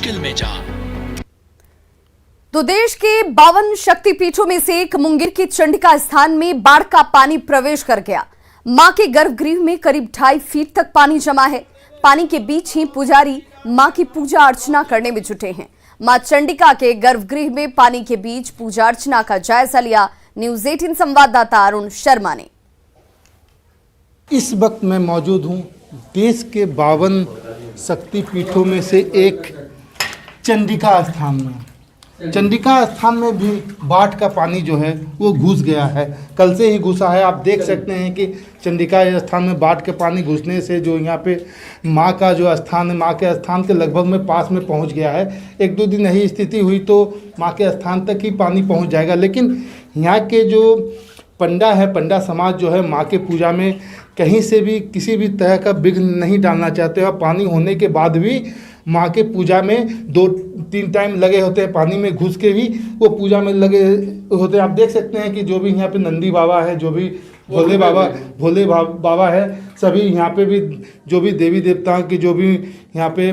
मुश्किल में जा। तो देश के 52 शक्तिपीठों में से एक मुंगेर के चंडिका स्थान में बाढ़ का पानी प्रवेश कर गया। मां के गर्भगृह में करीब 2.5 फीट तक पानी जमा है। पानी के बीच ही पुजारी मां की पूजा अर्चना करने में जुटे हैं। मां चंडिका के गर्भगृह में पानी के बीच पूजा अर्चना का जायजा लिया न्यूज़ 18 संवाददाता अरुण शर्मा ने। इस वक्त मैं मौजूद हूं देश के 52 शक्तिपीठों में से एक चंडिका स्थान में। चंडिका स्थान में भी बाढ़ का पानी जो है वो घुस गया है, कल से ही घुसा है। आप देख सकते हैं कि चंडिका स्थान में बाढ़ के पानी घुसने से जो यहाँ पे माँ का जो स्थान है, माँ के स्थान के लगभग में पास में पहुँच गया है। 1-2 दिन यही स्थिति हुई तो माँ के स्थान तक ही पानी पहुँच जाएगा। लेकिन यहाँ के जो पंडा है, पंडा समाज जो है माँ के पूजा में कहीं से भी किसी भी तरह का विघ्न नहीं डालना चाहते और पानी होने के बाद भी माँ के पूजा में 2-3 टाइम लगे होते हैं। पानी में घुस के भी वो पूजा में लगे होते हैं। आप देख सकते हैं कि जो भी यहाँ पे नंदी बाबा है, जो भी भोले बाबा है, सभी यहाँ पे भी जो भी देवी देवताओं के जो भी यहाँ पे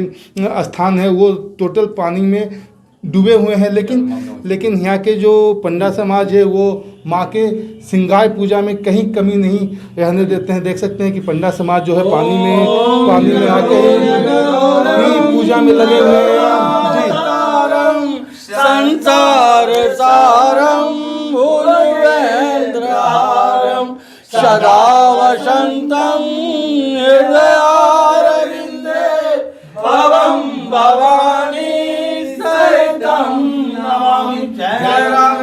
स्थान है वो टोटल पानी में डूबे हुए हैं। लेकिन यहाँ के जो पंडा समाज है वो माँ के श्रृंगार पूजा में कहीं कमी नहीं रहने देते हैं। देख सकते हैं कि पंडा समाज जो है पानी में आके पूजा में लगे हुए हैं। संसार सारम भूलेन्द्रहारम सदा वसंतम हृदयारविंदे भवम भवानी सहितम नमामि। जय राम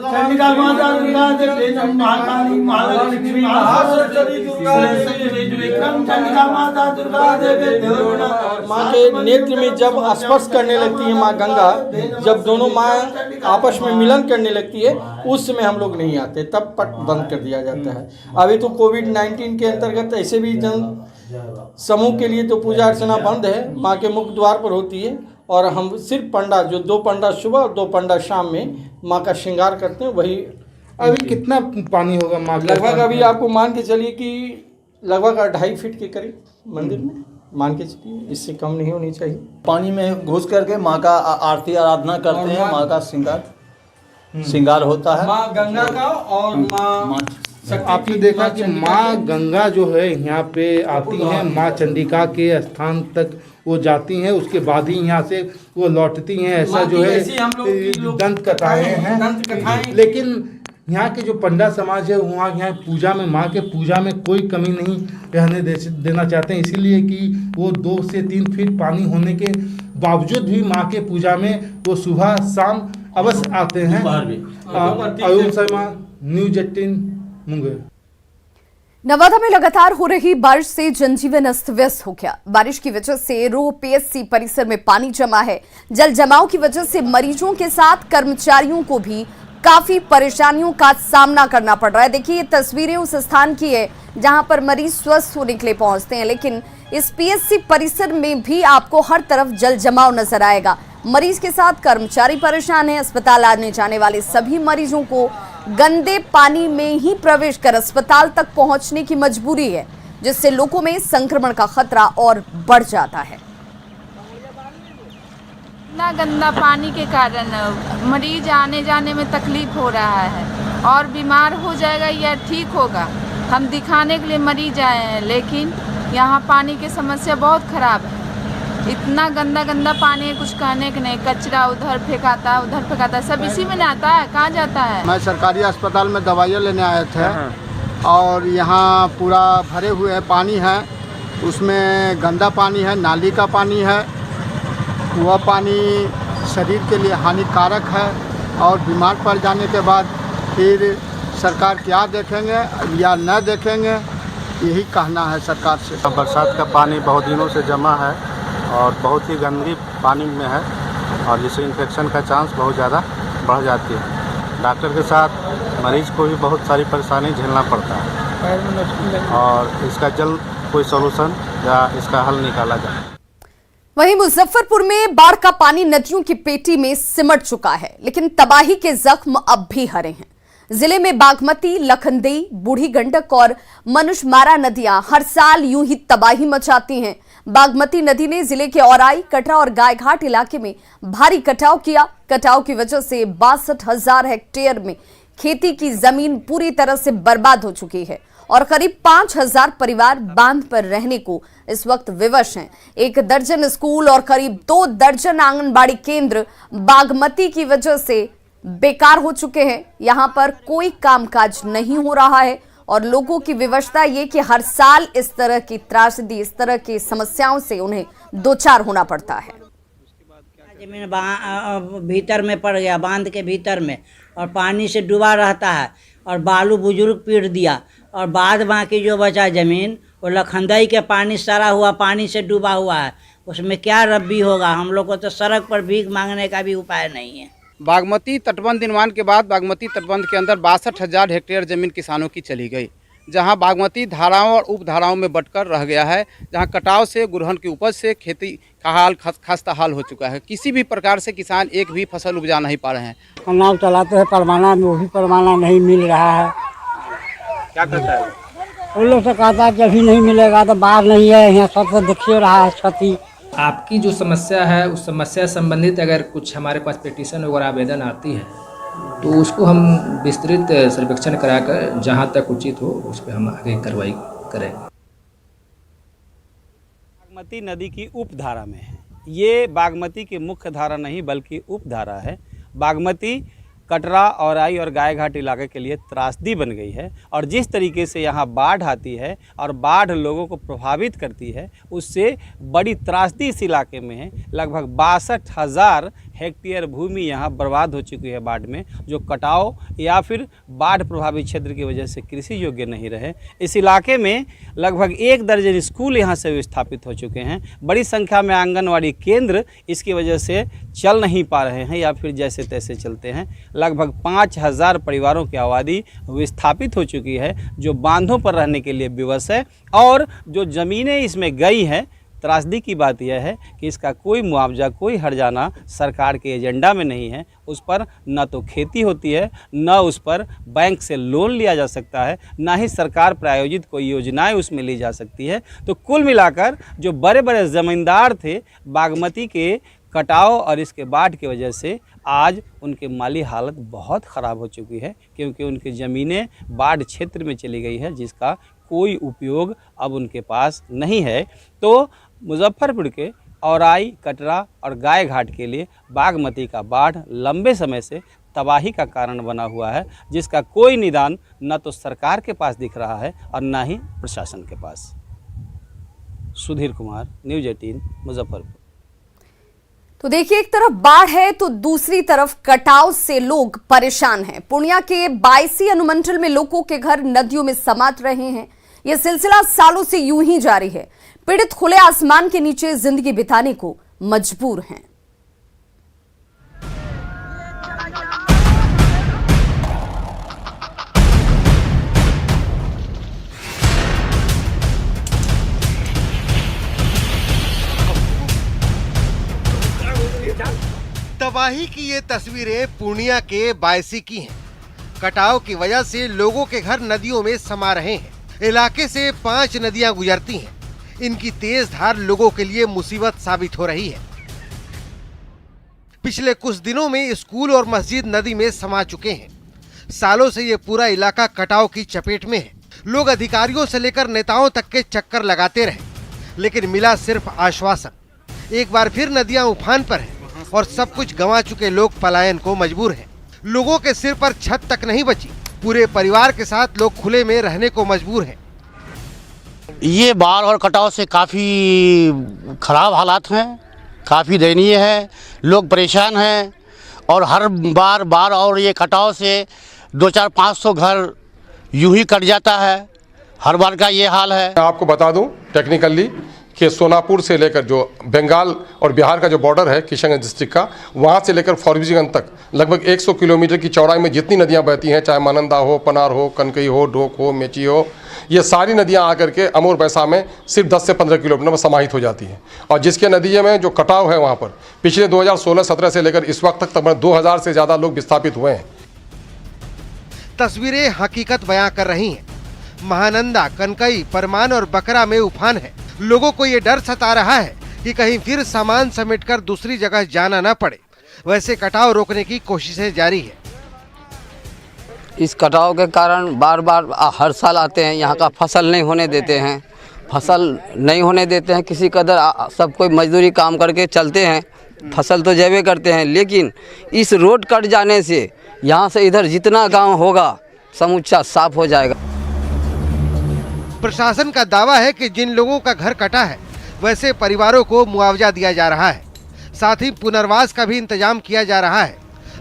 चंडिका माता दुर्गा देवी महाकाली महालक्ष्मी महासरस्वती दुर्गा विक्रम चंडिका माता दुर्गा देवी माँ के नेत्र में जब स्पर्श करने लगती है माँ गंगा, जब दोनों माँ आपस में मिलन करने लगती है उस समय हम लोग नहीं आते, तब पट बंद कर दिया जाता है। अभी तो कोविड-19 के अंतर्गत ऐसे भी जन समूह के लिए तो पूजा अर्चना बंद है, माँ के मुख्य द्वार पर होती है और हम सिर्फ पंडा जो 2 पंडा सुबह और 2 पंडा शाम में माँ का श्रृंगार करते हैं। वही अभी कितना पानी होगा माँ? लगभग अभी आपको मान के चलिए कि लगभग 2.5 फीट के करीब मंदिर में मान के चलिए, इससे कम नहीं होनी चाहिए। पानी में घुस करके माँ का आरती आराधना करते हैं, माँ का श्रृंगार होता है, माँ गंगा का और माँ आपने देखा कि माँ गंगा जो है यहाँ पे आती हैं, माँ चंडिका के स्थान तक वो जाती हैं, उसके बाद ही यहाँ से वो लौटती हैं। ऐसा जो है दंत कथाएं हैं। लेकिन यहाँ के जो पंडा समाज है वहाँ यहाँ पूजा में, माँ के पूजा में कोई कमी नहीं रहने देना चाहते हैं, इसीलिए कि वो 2 से 3 फीट पानी होने के बावजूद भी माँ के पूजा में वो सुबह शाम अवश्य आते हैं। अरुण शर्मा, न्यूज़ 18 मुंगेर। नवादा में लगातार हो रही बारिश से जनजीवन अस्त व्यस्त हो गया। बारिश की वजह से रोह पीएचसी परिसर में पानी जमा है। जल जमाव की वजह से मरीजों के साथ कर्मचारियों को भी काफी परेशानियों का सामना करना पड़ रहा है। देखिए, ये तस्वीरें उस स्थान की है जहां पर मरीज स्वस्थ होने के लिए पहुंचते हैं, लेकिन इस पीएचसी परिसर में भी आपको हर तरफ जल जमाव नजर आएगा। मरीज के साथ कर्मचारी परेशान है। अस्पताल आने जाने वाले सभी मरीजों को गंदे पानी में ही प्रवेश कर अस्पताल तक पहुंचने की मजबूरी है, जिससे लोगों में संक्रमण का खतरा और बढ़ जाता है। इतना गंदा पानी के कारण मरीज आने जाने में तकलीफ हो रहा है और बीमार हो जाएगा या ठीक होगा। हम दिखाने के लिए मरीज आए हैं, लेकिन यहाँ पानी की समस्या बहुत खराब है। इतना गंदा पानी है, कुछ कहने के नहीं। कचरा उधर फेंकाता सब इसी में आता है, कहाँ जाता है। मैं सरकारी अस्पताल में दवाइयाँ लेने आए थे और यहाँ पूरा भरे हुए पानी है, उसमें गंदा पानी है, नाली का पानी है। वह पानी शरीर के लिए हानिकारक है और बीमार पड़ जाने के बाद फिर सरकार क्या देखेंगे या न देखेंगे, यही कहना है सरकार से। बरसात का पानी बहुत दिनों से जमा है और बहुत ही गंदगी पानी में है और जिससे इन्फेक्शन का चांस बहुत ज़्यादा बढ़ जाती है। डॉक्टर के साथ मरीज को भी बहुत सारी परेशानी झेलना पड़ता है और इसका जल्द कोई सॉल्यूशन या इसका हल निकाला जाए। वहीं मुजफ्फरपुर में बाढ़ का पानी नदियों की पेटी में सिमट चुका है, लेकिन तबाही के जख्म अब भी हरे हैं। जिले में बागमती, लखनदेई, बूढ़ी गंडक और मनुषमारा नदियां हर साल यूं ही तबाही मचाती हैं। बागमती नदी ने जिले के औराई, कटरा और गायघाट इलाके में भारी कटाव किया। कटाव की वजह से 62,000 हेक्टेयर में खेती की जमीन पूरी तरह से बर्बाद हो चुकी है और करीब 5,000 परिवार बांध पर रहने को इस वक्त विवश हैं। 1 दर्जन स्कूल और करीब 2 दर्जन आंगनबाड़ी केंद्र बागमती की वजह से बेकार हो चुके हैं। यहां पर कोई कामकाज नहीं हो रहा है और लोगों की विवशता ये कि हर साल इस तरह की त्रासदी, इस तरह की समस्याओं से उन्हें दो चार होना पड़ता है। जमीन भीतर में पड़ गया, बांध के भीतर में, और पानी से डूबा रहता है और बालू बुजुर्ग पीट दिया और बाद बाकी जो बचा ज़मीन वो लखनदई के पानी सरा हुआ पानी से डूबा हुआ है। उसमें क्या रब्बी होगा? हम लोग को तो सड़क पर भीख मांगने का भी उपाय नहीं है। बागमती तटबंध निर्माण के बाद बागमती तटबंध के अंदर 62,000 हेक्टेयर ज़मीन किसानों की चली गई, जहां बागमती धाराओं और उपधाराओं में बंटकर रह गया है, जहां कटाव से, गुड़हन की उपज से खेती का हाल खस्ता हाल हो चुका है। किसी भी प्रकार से किसान एक भी फसल उपजा नहीं पा रहे हैं। हम नाव चलाते हैं परवाना में, वो भी परवाना नहीं मिल रहा है। क्या करता है उन लोग से कहता है कि अभी नहीं मिलेगा तो बाहर नहीं है, यहाँ सब देखिए रहा है क्षति। आपकी जो समस्या है उस समस्या संबंधित अगर कुछ हमारे पास पिटीशन वगैरह आवेदन आती है तो उसको हम विस्तृत सर्वेक्षण कराकर जहां तक उचित हो उस पर हम आगे कार्रवाई करेंगे। बागमती नदी की उपधारा में है, ये बागमती की मुख्य धारा नहीं बल्कि उपधारा है। बागमती कटरा, औराई और गायघाट इलाके के लिए त्रासदी बन गई है और जिस तरीके से यहाँ बाढ़ आती है और बाढ़ लोगों को प्रभावित करती है, उससे बड़ी त्रासदी इस इलाके में है। लगभग 62,000 हेक्टेयर भूमि यहाँ बर्बाद हो चुकी है बाढ़ में, जो कटाव या फिर बाढ़ प्रभावित क्षेत्र की वजह से कृषि योग्य नहीं रहे। इस इलाके में लगभग 1 दर्जन स्कूल यहाँ से विस्थापित हो चुके हैं। बड़ी संख्या में आंगनवाड़ी केंद्र इसकी वजह से चल नहीं पा रहे हैं या फिर जैसे तैसे चलते हैं। लगभग 5,000 परिवारों की आबादी विस्थापित हो चुकी है, जो बांधों पर रहने के लिए विवश है और जो ज़मीनें इसमें गई हैं। त्रासदी की बात यह है कि इसका कोई मुआवजा, कोई हर्जाना सरकार के एजेंडा में नहीं है। उस पर न तो खेती होती है, न उस पर बैंक से लोन लिया जा सकता है, ना ही सरकार प्रायोजित कोई योजनाएं उसमें ली जा सकती है। तो कुल मिलाकर जो बड़े बड़े ज़मींदार थे, बागमती के कटाव और इसके बाढ़ की वजह से आज उनकी माली हालत बहुत ख़राब हो चुकी है, क्योंकि उनकी ज़मीनें बाढ़ क्षेत्र में चली गई है जिसका कोई उपयोग अब उनके पास नहीं है। तो मुजफ्फरपुर के औराई, कटरा और गायघाट के लिए बागमती का बाढ़ लंबे समय से तबाही का कारण बना हुआ है, जिसका कोई निदान न तो सरकार के पास दिख रहा है और न ही प्रशासन के पास। सुधीर कुमार, न्यूज़ 18, मुजफ्फरपुर। तो देखिए, एक तरफ बाढ़ है तो दूसरी तरफ कटाव से लोग परेशान हैं। पूर्णिया के 22 अनुमंडल में लोगों के घर नदियों में समात रहे हैं। यह सिलसिला सालों से यूं ही जारी है। पीड़ित खुले आसमान के नीचे जिंदगी बिताने को मजबूर हैं। तबाही की ये तस्वीरें पूर्णिया के 22 की हैं। कटाव की वजह से लोगों के घर नदियों में समा रहे हैं। इलाके से 5 नदियां गुजरती हैं। इनकी तेज धार लोगों के लिए मुसीबत साबित हो रही है। पिछले कुछ दिनों में स्कूल और मस्जिद नदी में समा चुके हैं। सालों से ये पूरा इलाका कटाव की चपेट में है। लोग अधिकारियों से लेकर नेताओं तक के चक्कर लगाते रहे, लेकिन मिला सिर्फ आश्वासन। एक बार फिर नदियां उफान पर हैं और सब कुछ गंवा चुके लोग पलायन को मजबूर हैं। लोगों के सिर पर छत तक नहीं बची। पूरे परिवार के साथ लोग खुले में रहने को मजबूर हैं। ये बाढ़ और कटाव से काफ़ी ख़राब हालात हैं, काफ़ी दयनीय है। लोग परेशान हैं और हर बार बाढ़ और ये कटाव से 200-500 घर यूं ही कट जाता है। हर बार का ये हाल है। आपको बता दूं टेक्निकली कि सोनापुर से लेकर जो बंगाल और बिहार का जो बॉर्डर है किशनगंज डिस्ट्रिक्ट का, वहाँ से लेकर फॉरबिसगंज तक लगभग 100 किलोमीटर की चौड़ाई में जितनी नदियाँ बहती हैं, चाहे मानंदा हो, पनार हो, कनकई हो, ढोक हो, मेची हो, ये सारी नदियाँ आकर के अमोर बैसा में सिर्फ 10 से 15 किलोमीटर में समाहित हो जाती हैं। और जिसके नदिये में जो कटाव है वहाँ पर पिछले 2016-17 से लेकर इस वक्त तक तकरीबन 2000 से ज़्यादा लोग विस्थापित हुए हैं। तस्वीरें हकीकत बयां कर रही हैं। महानंदा, कनकई, परमान और बकरा में उफान है। लोगों को ये डर सता रहा है कि कहीं फिर सामान समेटकर दूसरी जगह जाना न पड़े। वैसे कटाव रोकने की कोशिशें जारी है। इस कटाव के कारण बार बार हर साल आते हैं, यहाँ का फसल नहीं होने देते हैं। किसी कदर सब कोई मजदूरी काम करके चलते हैं, फसल तो जेबे करते हैं, लेकिन इस रोड कट जाने से यहाँ से इधर जितना गांव होगा समूचा साफ हो जाएगा। प्रशासन का दावा है कि जिन लोगों का घर कटा है वैसे परिवारों को मुआवजा दिया जा रहा है, साथ ही पुनर्वास का भी इंतजाम किया जा रहा है।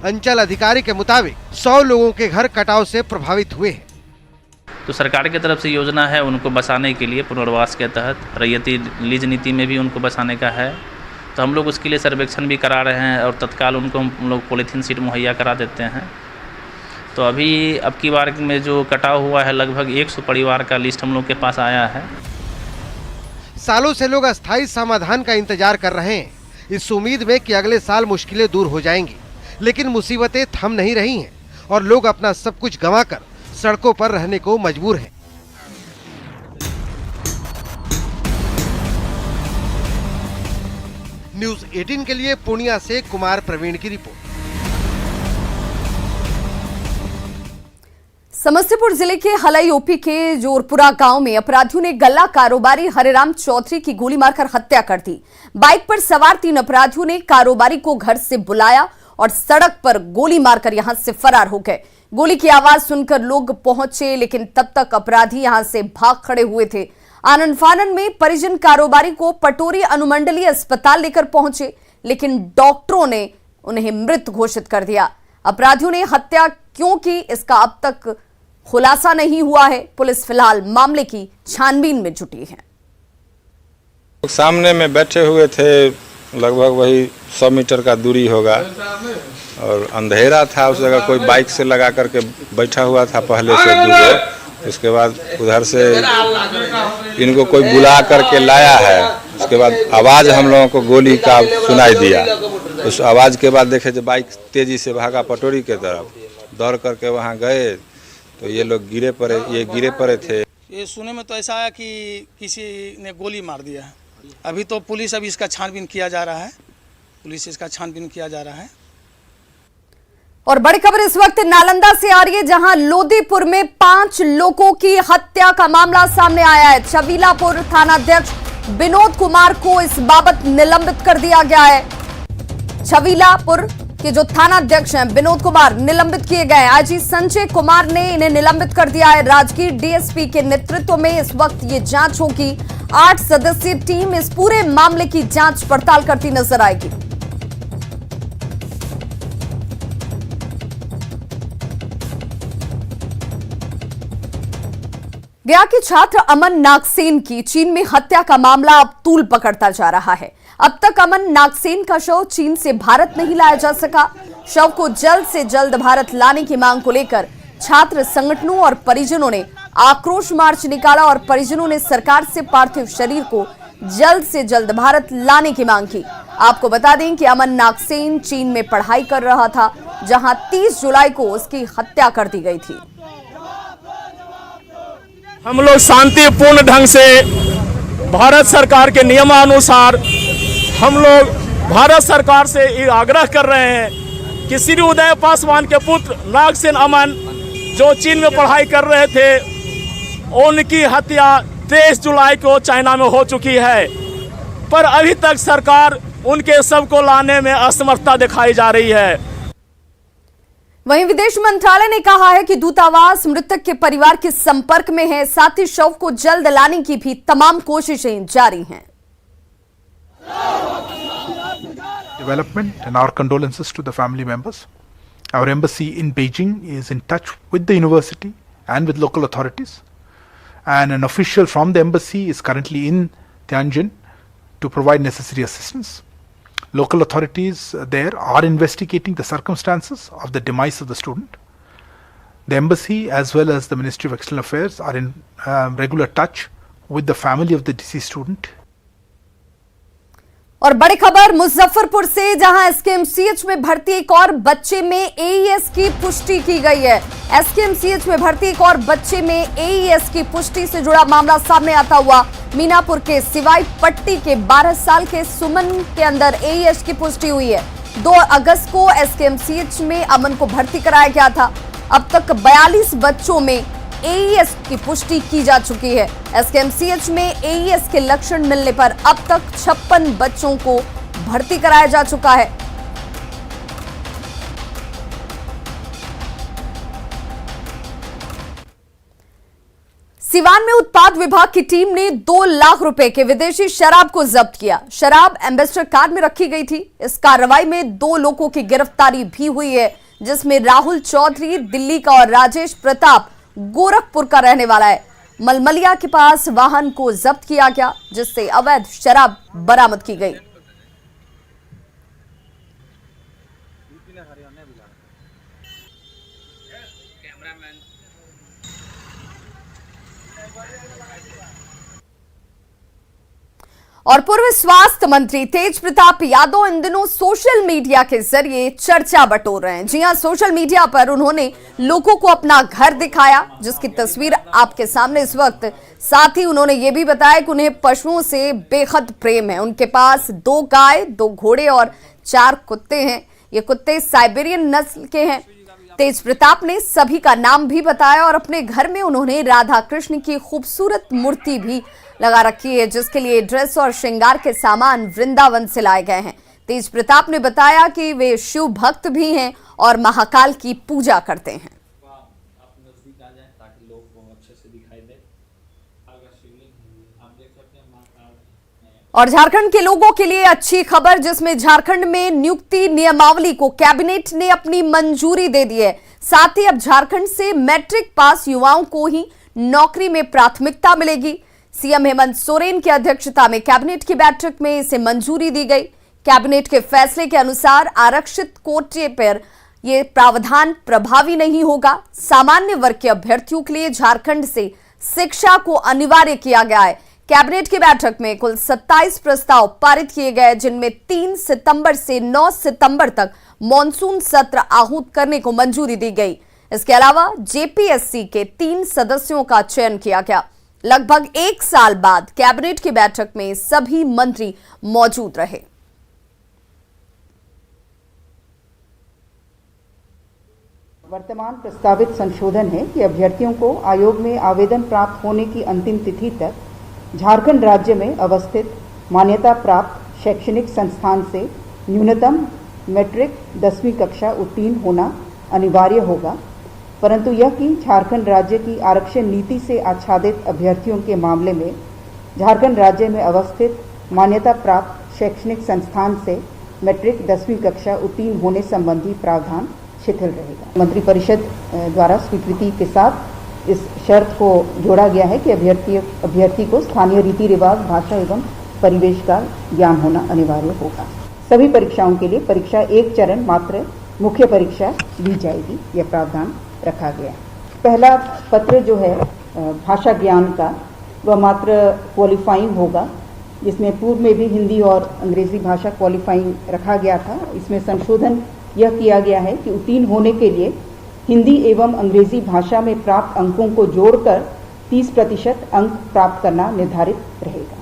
अंचल अधिकारी के मुताबिक 100 लोगों के घर कटाव से प्रभावित हुए हैं। तो सरकार की तरफ से योजना है उनको बसाने के लिए, पुनर्वास के तहत रैयती लीज नीति में भी उनको बसाने का है। तो हम लोग उसके लिए सर्वेक्षण भी करा रहे हैं और तत्काल उनको हम लोग पॉलीथीन सीट मुहैया करा देते हैं। तो अभी अब की बार में जो कटाव हुआ है लगभग 100 परिवार का लिस्ट हम लोग के पास आया है। सालों से लोग अस्थायी समाधान का इंतजार कर रहे हैं, इस उम्मीद में कि अगले साल मुश्किलें दूर हो जाएंगी। लेकिन मुसीबतें थम नहीं रही हैं और लोग अपना सब कुछ गंवाकर सड़कों पर रहने को मजबूर हैं। न्यूज़ 18 के लिए पूर्णिया से कुमार प्रवीण की रिपोर्ट। समस्तीपुर जिले के हलाई ओपी के जोरपुरा गांव में अपराधियों ने गल्ला कारोबारी हरिराम चौधरी की गोली मारकर हत्या कर दी। बाइक पर सवार 3 अपराधियों ने कारोबारी को घर से बुलाया और सड़क पर गोली मारकर यहां से फरार हो गए। गोली की आवाज सुनकर लोग पहुंचे, लेकिन तब तक अपराधी यहां से भाग खड़े हुए थे। आनन फानन में परिजन कारोबारी को पटोरी अनुमंडलीय अस्पताल लेकर पहुंचे, लेकिन डॉक्टरों ने उन्हें मृत घोषित कर दिया। अपराधियों ने हत्या क्यों की, इसका अब तक खुलासा नहीं हुआ है। पुलिस फिलहाल मामले की छानबीन में जुटी है। सामने में बैठे हुए थे, लगभग वही 100 मीटर का दूरी होगा और अंधेरा था। उस जगह कोई बाइक से लगा करके बैठा हुआ था पहले से दूर। उसके बाद उधर से इनको कोई बुला करके लाया है। उसके बाद आवाज़ हम लोगों को गोली का सुनाई दिया। उस आवाज़ के बाद देखे जो बाइक तेज़ी से भागा पटोरी के तरफ। दौड़ करके वहाँ गए तो ये लोग गिरे पड़े थे। ये सुने में तो ऐसा आया कि किसी ने गोली मार दिया है। अभी तो पुलिस इसका छानबीन किया जा रहा है। और बड़ी खबर इस वक्त नालंदा से आ रही है, जहां लोदीपुर में 5 लोगों की हत्या का मामला सामने आया है। छबीलापुर थानाध्यक्ष विनोद कुमार को इस बाबत निलंबित कर दिया गया है। छबीलापुर के जो थानाध्यक्ष हैं विनोद कुमार निलंबित किए गए हैं। आईजी संजय कुमार ने इन्हें निलंबित कर दिया है। राजगीर डीएसपी के नेतृत्व में इस वक्त ये जांच होगी। 8 सदस्यीय टीम इस पूरे मामले की जांच पड़ताल करती नजर आएगी। गया के छात्र अमन नागसेन की चीन में हत्या का मामला अब तूल पकड़ता जा रहा है। अब तक अमन नागसेन का शव चीन से भारत नहीं लाया जा सका। शव को जल्द से जल्द भारत लाने की मांग को लेकर छात्र संगठनों और परिजनों ने आक्रोश मार्च निकाला और परिजनों ने सरकार से पार्थिव शरीर को जल्द से जल्द भारत लाने की मांग की। आपको बता दें कि अमन नागसेन चीन में पढ़ाई कर रहा था, जहां 30 जुलाई को उसकी हत्या कर दी गई थी। हम लोग शांतिपूर्ण ढंग से भारत सरकार के नियमानुसार हम लोग भारत सरकार से ये आग्रह कर रहे हैं कि श्री उदय पासवान के पुत्र नागसेन अमन जो चीन में पढ़ाई कर रहे थे, उनकी हत्या 23 जुलाई को चाइना में हो चुकी है, पर अभी तक सरकार उनके शव को लाने में असमर्थता दिखाई जा रही है। वहीं विदेश मंत्रालय ने कहा है कि दूतावास मृतक के परिवार के संपर्क में है, साथ ही शव को जल्द लाने की भी तमाम कोशिशें जारी हैं। Development and our condolences to the family members. Our embassy in Beijing is in touch with the university and with local authorities, and an official from the embassy is currently in Tianjin to provide necessary assistance. Local authorities there are investigating the circumstances of the demise of the student. The embassy as well as the Ministry of External Affairs are in regular touch with the family of the deceased student. और बड़ी खबर मुजफ्फरपुर से, जहां SKMCH में भर्ती एक और बच्चे में एईएस की पुष्टि की गई है। एसकेएमसीएच में भर्ती एक और बच्चे में एईएस की पुष्टि से जुड़ा मामला सामने आता हुआ मीनापुर के सिवाई पट्टी के 12 साल के सुमन के अंदर एईएस की पुष्टि हुई है। 2 अगस्त को एसकेएमसीएच में अमन को भर्ती कराया गया था। अब तक 42 बच्चों में एईएस की पुष्टि की जा चुकी है। एसकेएमसीएच में एईएस के लक्षण मिलने पर अब तक 56 बच्चों को भर्ती कराया जा चुका है। सिवान में उत्पाद विभाग की टीम ने 2 लाख रुपए के विदेशी शराब को जब्त किया। शराब एम्बेसडर कार में रखी गई थी। इस कार्रवाई में 2 लोगों की गिरफ्तारी भी हुई है, जिसमें राहुल चौधरी दिल्ली का और राजेश प्रताप गोरखपुर का रहने वाला है। मलमलिया के पास वाहन को जब्त किया गया, जिससे अवैध शराब बरामद की गई। और पूर्व स्वास्थ्य मंत्री तेज प्रताप यादव इन दिनों सोशल मीडिया के जरिए चर्चा बटोर रहे हैं। जी हां, सोशल मीडिया पर उन्होंने लोगों को अपना घर दिखाया, जिसकी तस्वीर आपके सामने इस वक्त। साथ ही उन्होंने ये भी बताया कि उन्हें पशुओं से बेहद प्रेम है। उनके पास 2 गाय, 2 घोड़े और 4 कुत्ते हैं। ये कुत्ते साइबेरियन नस्ल के हैं। तेज प्रताप ने सभी का नाम भी बताया और अपने घर में उन्होंने राधा कृष्ण की खूबसूरत मूर्ति भी लगा रखी है, जिसके लिए ड्रेस और श्रृंगार के सामान वृंदावन से लाए गए हैं। तेज प्रताप ने बताया कि वे शिव भक्त भी हैं और महाकाल की पूजा करते हैं। और झारखंड के लोगों के लिए अच्छी खबर, जिसमें झारखंड में नियुक्ति नियमावली को कैबिनेट ने अपनी मंजूरी दे दी है। साथ ही अब झारखंड से मैट्रिक पास युवाओं को ही नौकरी में प्राथमिकता मिलेगी। सीएम हेमंत सोरेन की अध्यक्षता में कैबिनेट की बैठक में इसे मंजूरी दी गई। कैबिनेट के फैसले के अनुसार आरक्षित कोटे पर यह प्रावधान प्रभावी नहीं होगा। सामान्य वर्ग के अभ्यर्थियों के लिए झारखंड से शिक्षा को अनिवार्य किया गया है। कैबिनेट की बैठक में कुल 27 प्रस्ताव पारित किए गए, जिनमें 3 सितंबर से 9 सितंबर तक मॉनसून सत्र आहूत करने को मंजूरी दी गई। इसके अलावा जेपीएससी के 3 सदस्यों का चयन किया गया। लगभग 1 साल बाद कैबिनेट की बैठक में सभी मंत्री मौजूद रहे। वर्तमान प्रस्तावित संशोधन है कि अभ्यर्थियों को आयोग में आवेदन प्राप्त होने की अंतिम तिथि तक झारखंड राज्य में अवस्थित मान्यता प्राप्त शैक्षणिक संस्थान से न्यूनतम मैट्रिक 10वीं कक्षा उत्तीर्ण होना अनिवार्य होगा, परंतु यह कि झारखंड राज्य की आरक्षण नीति से आच्छादित अभ्यर्थियों के मामले में झारखंड राज्य में अवस्थित मान्यता प्राप्त शैक्षणिक संस्थान से मैट्रिक 10वीं कक्षा उत्तीर्ण होने संबंधी प्रावधान शिथिल रहेगा। मंत्रिपरिषद द्वारा स्वीकृति के साथ इस शर्त को जोड़ा गया है कि अभ्यर्थी को स्थानीय रीति रिवाज, भाषा एवं परिवेश का ज्ञान होना अनिवार्य होगा। सभी परीक्षाओं के लिए परीक्षा 1 चरण मात्र मुख्य परीक्षा ली जाएगी, यह प्रावधान रखा गया है। पहला पत्र जो है भाषा ज्ञान का, वह मात्र क्वालिफाइंग होगा, जिसमें पूर्व में भी हिंदी और अंग्रेजी भाषा क्वालिफाइंग रखा गया था। इसमें संशोधन यह किया गया है कि उत्तीर्ण होने के लिए हिंदी एवं अंग्रेजी भाषा में प्राप्त अंकों को जोड़कर 30% अंक प्राप्त करना निर्धारित रहेगा।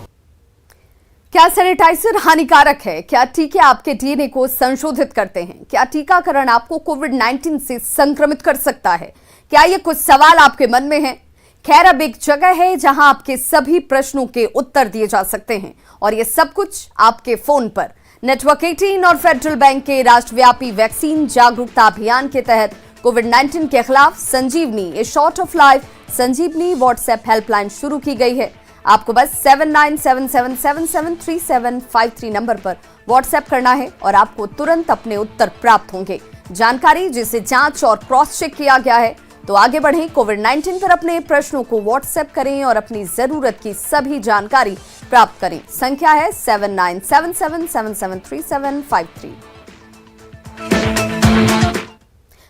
क्या सैनिटाइजर हानिकारक है? क्या टीके आपके डीएनए को संशोधित करते हैं? क्या टीकाकरण आपको कोविड-19 से संक्रमित कर सकता है? क्या ये कुछ सवाल आपके मन में हैं? खैर, अब एक जगह है जहां आपके सभी प्रश्नों के उत्तर दिए जा सकते हैं, और ये सब कुछ आपके फोन पर। नेटवर्क 18 और फेडरल बैंक के राष्ट्रव्यापी वैक्सीन जागरूकता अभियान के तहत कोविड-19 के खिलाफ Sanjeevani, a shot of life Sanjeevani WhatsApp helpline शुरू की गई है। आपको बस 7977773753 नंबर पर व्हाट्सएप करना है और आपको तुरंत अपने उत्तर प्राप्त होंगे। जानकारी जिसे जांच और क्रॉस चेक किया गया है। तो आगे बढ़ें, कोविड-19 पर अपने प्रश्नों को व्हाट्सएप करें और अपनी जरूरत की सभी जानकारी प्राप्त करें। संख्या है 7977773753।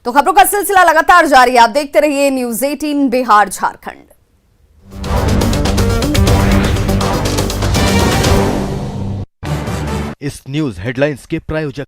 तो खबरों का सिलसिला लगातार जारी है। आप देखते रहिए न्यूज़ 18 बिहार झारखंड। इस न्यूज हेडलाइंस के प्रायोजक